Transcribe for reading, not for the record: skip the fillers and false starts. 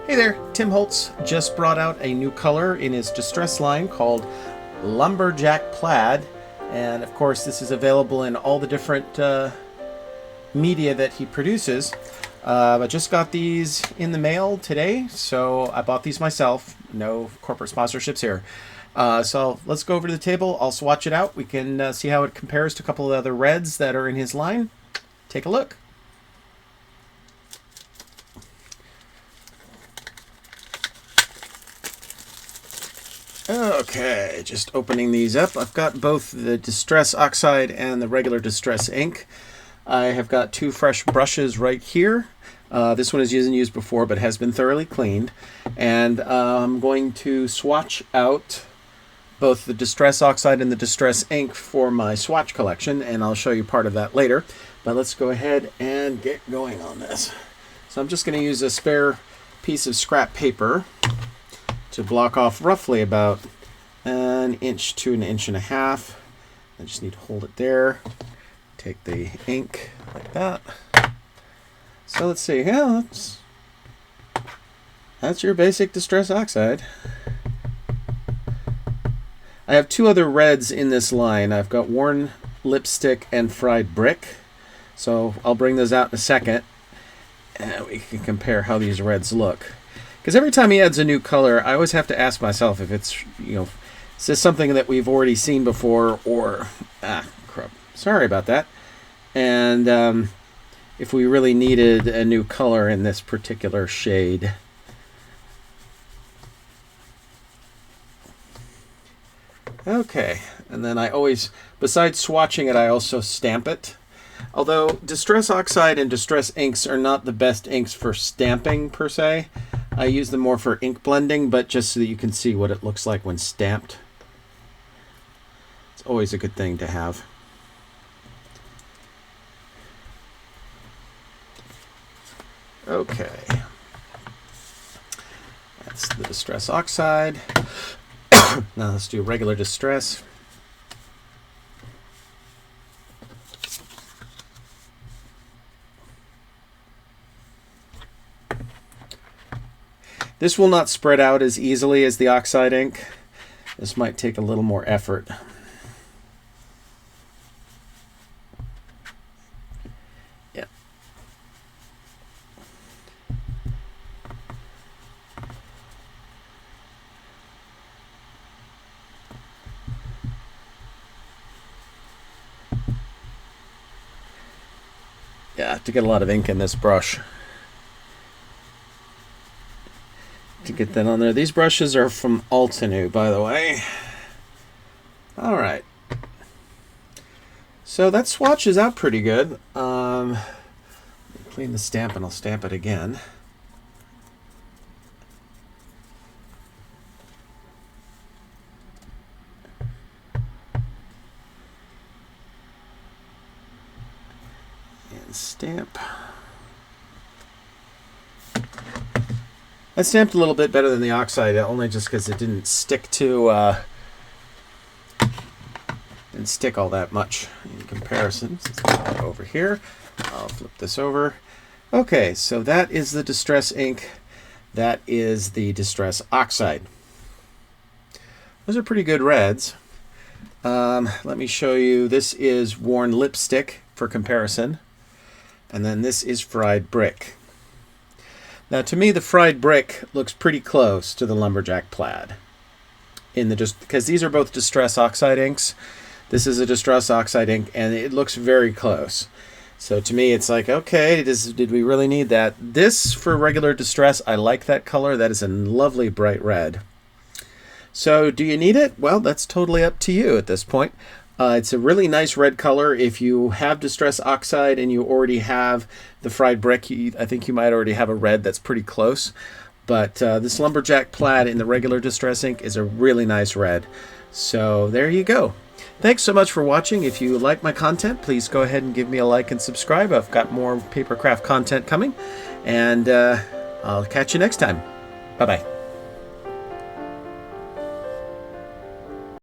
Hey there, Tim Holtz just brought out a new color in his distress line called Lumberjack Plaid, and of course this is available in all the different media that he produces. I just got these in the mail today, so I bought these myself. No corporate sponsorships here. So let's go over to the table. I'll swatch it out. We can see how it compares to a couple of other reds that are in his line. Take a look. Okay, just opening these up. I've got both the Distress Oxide and the regular Distress Ink. I have got two fresh brushes right here. This one is used before but has been thoroughly cleaned. And I'm going to swatch out both the Distress Oxide and the Distress Ink for my swatch collection, and I'll show you part of that later. But let's go ahead and get going on this. So I'm just going to use a spare piece of scrap paper to block off roughly about an inch to an inch and a half. I just need to hold it there. Take the ink like that. So let's see. Yeah, that's your basic Distress Oxide. I have two other reds in this line. I've got Worn Lipstick and Fried Brick. So I'll bring those out in a second, and we can compare how these reds look. Because every time he adds a new color, I always have to ask myself if it's, is this something that we've already seen before, or, crap, sorry about that. And if we really needed a new color in this particular shade. Okay, and then I always, besides swatching it, I also stamp it. Although Distress Oxide and Distress Inks are not the best inks for stamping per se. I use them more for ink blending, but just so that you can see what it looks like when stamped. It's always a good thing to have. Okay. That's the Distress Oxide. Now let's do regular Distress. This will not spread out as easily as the Oxide ink. This might take a little more effort. Yeah. Yeah, I have to get a lot of ink in this brush to get that on there. These brushes are from Altenew, by the way. All right. So that swatch is out pretty good. Clean the stamp and I'll stamp it again. And stamp. I stamped a little bit better than the Oxide, only just because it didn't stick to didn't stick all that much in comparison. So let's put that over here. I'll flip this over. Okay, so that is the Distress Ink. That is the Distress Oxide. Those are pretty good reds. Let me show you. This is Worn Lipstick for comparison, and then this is Fried Brick. Now, to me, the Fried Brick looks pretty close to the Lumberjack Plaid, because these are both Distress Oxide inks. This is a Distress Oxide ink, and it looks very close. So to me, it's like, okay, did we really need that? This, for regular Distress, I like that color. That is a lovely bright red. So do you need it? Well, that's totally up to you at this point. It's a really nice red color. If you have Distress Oxide and you already have the Fried Brick, I think you might already have a red that's pretty close. But this Lumberjack Plaid in the regular Distress ink is a really nice red. So there you go. Thanks so much for watching. If you like my content, please go ahead and give me a like and subscribe. I've got more papercraft content coming. And I'll catch you next time. Bye-bye.